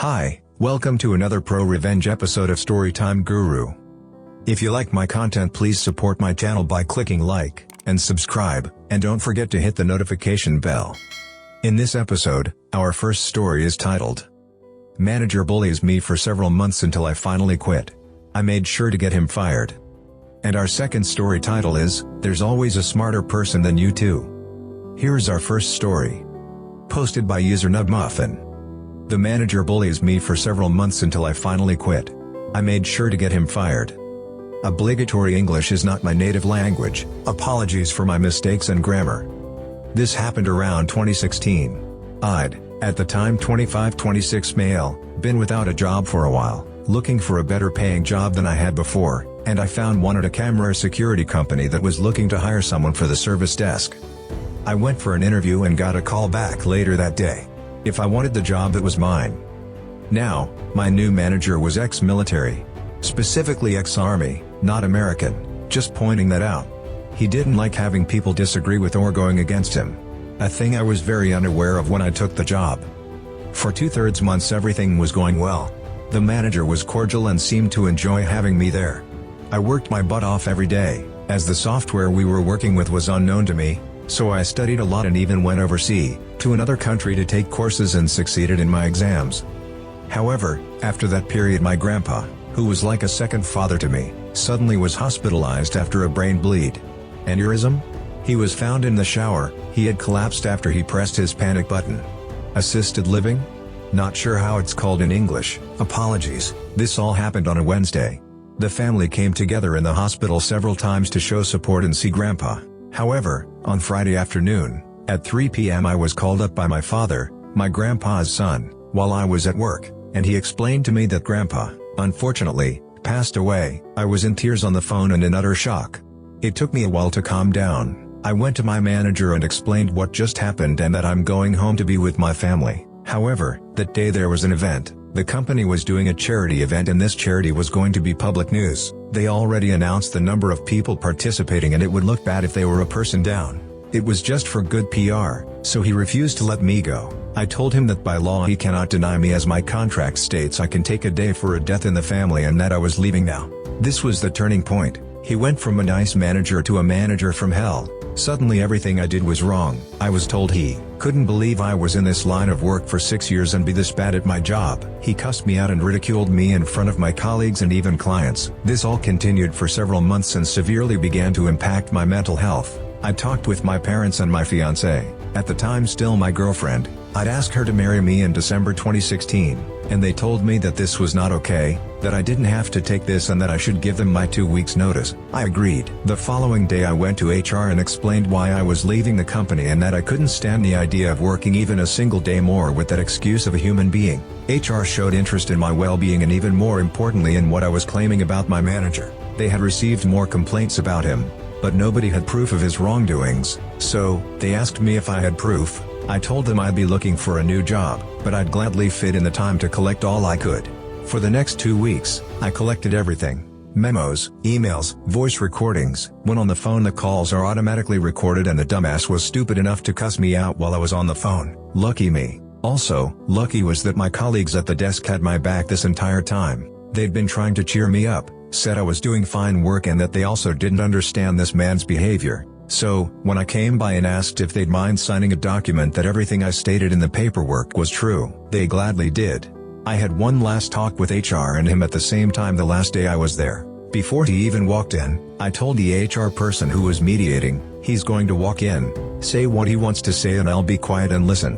Hi, welcome to another ProRevenge episode of StorytimeGuru. If you like my content, please support my channel by clicking like and subscribe, and don't forget to hit the notification bell. In this episode, our first story is titled, "Manager Bullies Me for Several Months Until I Finally Quit. I Made Sure to Get Him Fired." And our second story title is, "There's Always a Smarter Person Than You Too." Here's our first story. Posted by user Nubmuffin. The manager bullies me for several months until I finally quit. I made sure to get him fired. Obligatory English is not my native language, apologies for my mistakes and grammar. This happened around 2016. I'd, at the time 25-26 male, been without a job for a while, looking for a better paying job than I had before, and I found one at a camera security company that was looking to hire someone for the service desk. I went for an interview and got a call back later that day. If I wanted the job, it was mine. Now, my new manager was ex-military. Specifically ex-Army, not American, just pointing that out. He didn't like having people disagree with or going against him. A thing I was very unaware of when I took the job. For 2/3 months everything was going well. The manager was cordial and seemed to enjoy having me there. I worked my butt off every day, as the software we were working with was unknown to me, so I studied a lot and even went overseas, to another country to take courses and succeeded in my exams. However, after that period my grandpa, who was like a second father to me, suddenly was hospitalized after a brain bleed. Aneurysm? He was found in the shower. He had collapsed after he pressed his panic button. Assisted living? Not sure how it's called in English, apologies. This all happened on a Wednesday. The family came together in the hospital several times to show support and see grandpa. However, on Friday afternoon, at 3 p.m. I was called up by my father, my grandpa's son, while I was at work, and he explained to me that grandpa, unfortunately, passed away. I was in tears on the phone and in utter shock. It took me a while to calm down. I went to my manager and explained what just happened and that I'm going home to be with my family. However, that day there was an event. The company was doing a charity event and this charity was going to be public news. They already announced the number of people participating and it would look bad if they were a person down. It was just for good PR, so he refused to let me go. I told him that by law he cannot deny me as my contract states I can take a day for a death in the family and that I was leaving now. This was the turning point. He went from a nice manager to a manager from hell. Suddenly everything I did was wrong. I was told he couldn't believe I was in this line of work for 6 years and be this bad at my job. He cussed me out and ridiculed me in front of my colleagues and even clients. This all continued for several months and severely began to impact my mental health. I talked with my parents and my fiancée, at the time still my girlfriend. I'd asked her to marry me in December 2016, and they told me that this was not okay, that I didn't have to take this and that I should give them my 2 weeks notice. I agreed. The following day I went to HR and explained why I was leaving the company and that I couldn't stand the idea of working even a single day more with that excuse of a human being. HR showed interest in my well-being and even more importantly in what I was claiming about my manager. They had received more complaints about him, but nobody had proof of his wrongdoings, so they asked me if I had proof. I told them I'd be looking for a new job, but I'd gladly fit in the time to collect all I could. For the next 2 weeks, I collected everything. Memos, emails, voice recordings. When on the phone the calls are automatically recorded and the dumbass was stupid enough to cuss me out while I was on the phone. Lucky me. Also, lucky was that my colleagues at the desk had my back this entire time. They'd been trying to cheer me up, said I was doing fine work and that they also didn't understand this man's behavior. So, when I came by and asked if they'd mind signing a document that everything I stated in the paperwork was true, they gladly did. I had one last talk with HR and him at the same time the last day I was there. Before he even walked in, I told the HR person who was mediating, he's going to walk in, say what he wants to say and I'll be quiet and listen.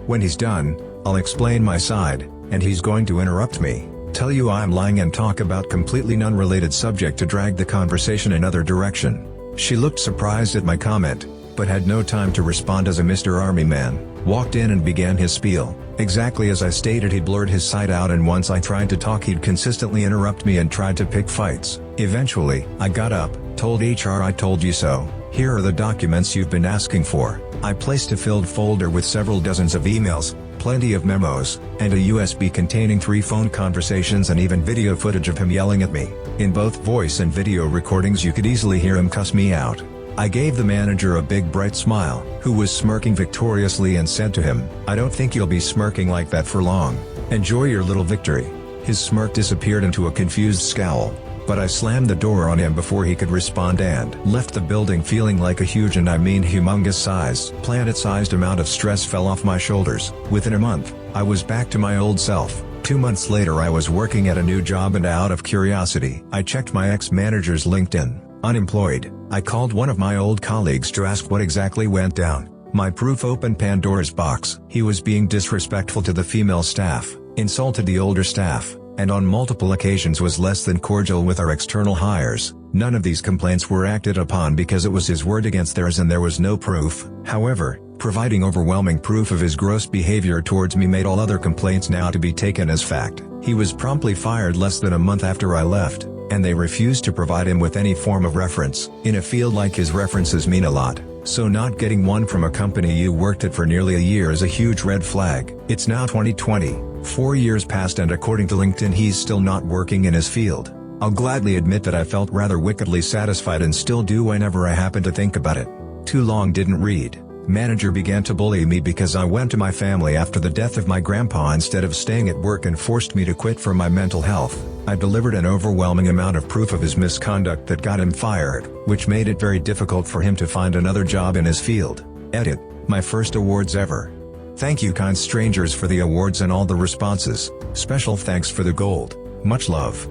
When he's done, I'll explain my side, and he's going to interrupt me, tell you I'm lying and talk about completely non-related subject to drag the conversation another direction. She looked surprised at my comment, but had no time to respond as a Mr. Army man walked in and began his spiel. Exactly as I stated, he blurred his side out and once I tried to talk he'd consistently interrupt me and tried to pick fights. Eventually, I got up, told HR I told you so, here are the documents you've been asking for. I placed a filled folder with several dozens of emails, plenty of memos, and a USB containing 3 phone conversations and even video footage of him yelling at me. In both voice and video recordings you could easily hear him cuss me out. I gave the manager a big bright smile, who was smirking victoriously, and said to him, "I don't think you'll be smirking like that for long. Enjoy your little victory." His smirk disappeared into a confused scowl, but I slammed the door on him before he could respond and left the building feeling like a huge, and I mean humongous planet-sized amount of stress fell off my shoulders. Within a month, I was back to my old self. 2 months later I was working at a new job, and out of curiosity I checked my ex-manager's LinkedIn. Unemployed. I called one of my old colleagues to ask what exactly went down. My proof opened Pandora's box. He was being disrespectful to the female staff, insulted the older staff, and on multiple occasions was less than cordial with our external hires. None of these complaints were acted upon because it was his word against theirs and there was no proof. However, providing overwhelming proof of his gross behavior towards me made all other complaints now to be taken as fact. He was promptly fired less than a month after I left, and they refused to provide him with any form of reference. In a field like his, references mean a lot, so not getting one from a company you worked at for nearly a year is a huge red flag. It's now 2020, 4 years passed, and according to LinkedIn he's still not working in his field. I'll gladly admit that I felt rather wickedly satisfied, and still do whenever I happen to think about it. Too long didn't read. Manager began to bully me because I went to my family after the death of my grandpa instead of staying at work, and forced me to quit for my mental health. I delivered an overwhelming amount of proof of his misconduct that got him fired, which made it very difficult for him to find another job in his field. Edit. My first awards ever. Thank you kind strangers for the awards and all the responses. Special thanks for the gold. Much love.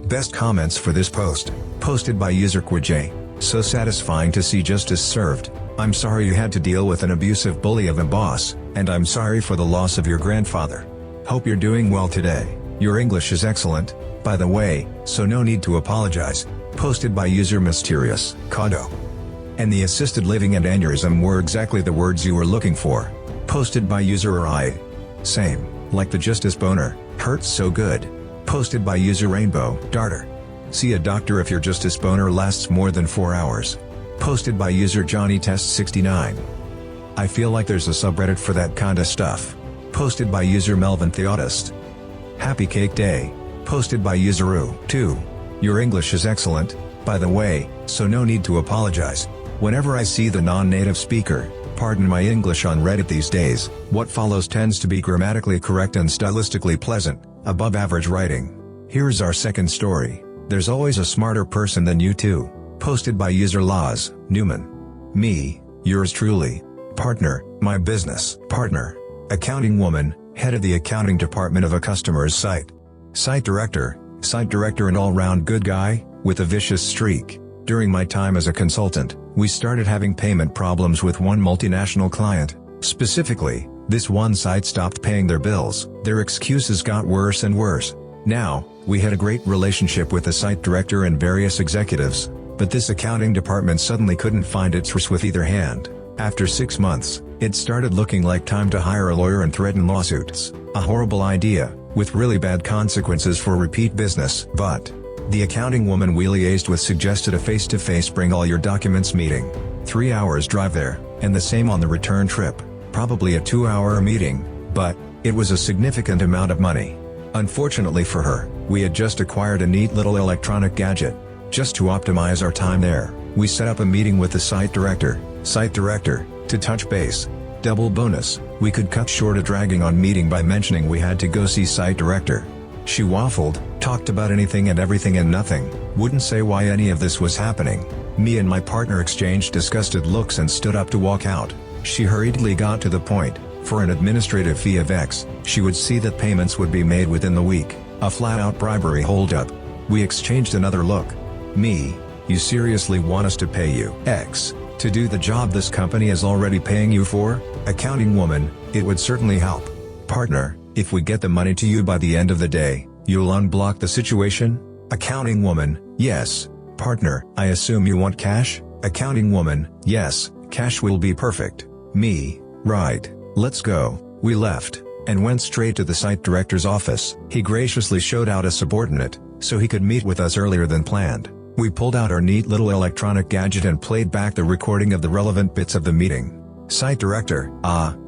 Best comments for this post. Posted by user QJ. So satisfying to see justice served. I'm sorry you had to deal with an abusive bully of a boss, and I'm sorry for the loss of your grandfather. Hope you're doing well today. Your English is excellent, by the way, so no need to apologize. Posted by user Mysterious Kado. And the assisted living and aneurysm were exactly the words you were looking for. Posted by user I. Same, like the justice boner, hurts so good. Posted by user Rainbow Darter. See a doctor if your justice boner lasts more than 4 hours. Posted by user Johnny Test 69. I feel like there's a subreddit for that kinda stuff. Posted by user Melvin Theodist. Happy Cake Day. Posted by user U2. Your English is excellent, by the way, so no need to apologize. Whenever I see the non-native speaker, pardon my English, on Reddit these days, what follows tends to be grammatically correct and stylistically pleasant, above average writing. Here's our second story. There's always a smarter person than you too. Posted by user Laws Newman. Me, yours truly. Partner, my business partner. Accounting woman, head of the accounting department of a customer's site. Site director and all-round good guy, with a vicious streak. During my time as a consultant, we started having payment problems with one multinational client. Specifically, this one site stopped paying their bills. Their excuses got worse and worse. Now, we had a great relationship with the site director and various executives, but this accounting department suddenly couldn't find its source with either hand. After 6 months, it started looking like time to hire a lawyer and threaten lawsuits. A horrible idea, with really bad consequences for repeat business. But the accounting woman we liaised with suggested a face-to-face bring all your documents meeting. 3 hours drive there, and the same on the return trip. Probably a 2-hour meeting, but it was a significant amount of money. Unfortunately for her, we had just acquired a neat little electronic gadget. Just to optimize our time there, we set up a meeting with the site director, to touch base. Double bonus, we could cut short a dragging on meeting by mentioning we had to go see site director. She waffled, talked about anything and everything and nothing, wouldn't say why any of this was happening. Me and my partner exchanged disgusted looks and stood up to walk out. She hurriedly got to the point. For an administrative fee of X, she would see that payments would be made within the week. A flat-out bribery holdup. We exchanged another look. Me, you seriously want us to pay you X to do the job this company is already paying you for? Accounting woman, it would certainly help. Partner, if we get the money to you by the end of the day, you'll unblock the situation? Accounting woman, yes. Partner, I assume you want cash? Accounting woman, yes, cash will be perfect. Me, right, let's go. We left, and went straight to the site director's office. He graciously showed out a subordinate, so he could meet with us earlier than planned. We pulled out our neat little electronic gadget and played back the recording of the relevant bits of the meeting. Site director,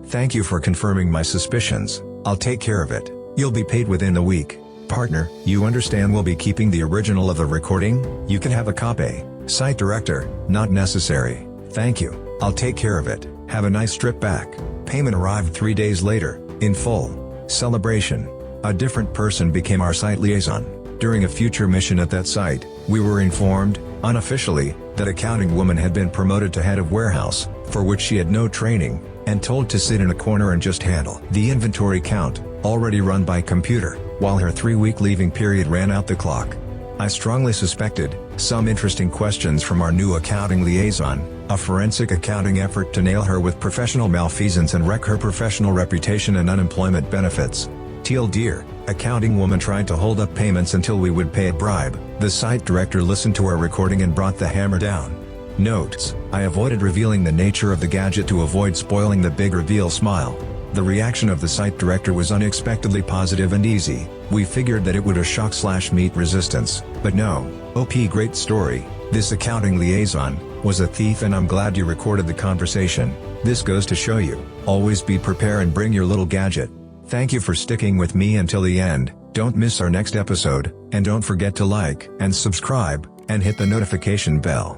thank you for confirming my suspicions. I'll take care of it. You'll be paid within a week. Partner, you understand we'll be keeping the original of the recording? You can have a copy. Site director, not necessary. Thank you. I'll take care of it. Have a nice trip back. Payment arrived 3 days later, in full. Celebration. A different person became our site liaison. During a future mission at that site, we were informed, unofficially, that accounting woman had been promoted to head of warehouse, for which she had no training, and told to sit in a corner and just handle the inventory count, already run by computer, while her 3-week leaving period ran out the clock. I strongly suspected some interesting questions from our new accounting liaison, a forensic accounting effort to nail her with professional malfeasance and wreck her professional reputation and unemployment benefits. Teal dear, accounting woman tried to hold up payments until we would pay a bribe. The site director listened to our recording and brought the hammer down. Notes: I avoided revealing the nature of the gadget to avoid spoiling the big reveal smile. The reaction of the site director was unexpectedly positive and easy. We figured that it would shock/meet resistance, but no. OP, great story. This accounting liaison was a thief, and I'm glad you recorded the conversation. This goes to show you, always be prepared and bring your little gadget. Thank you for sticking with me until the end. Don't miss our next episode, and don't forget to like and subscribe, and hit the notification bell.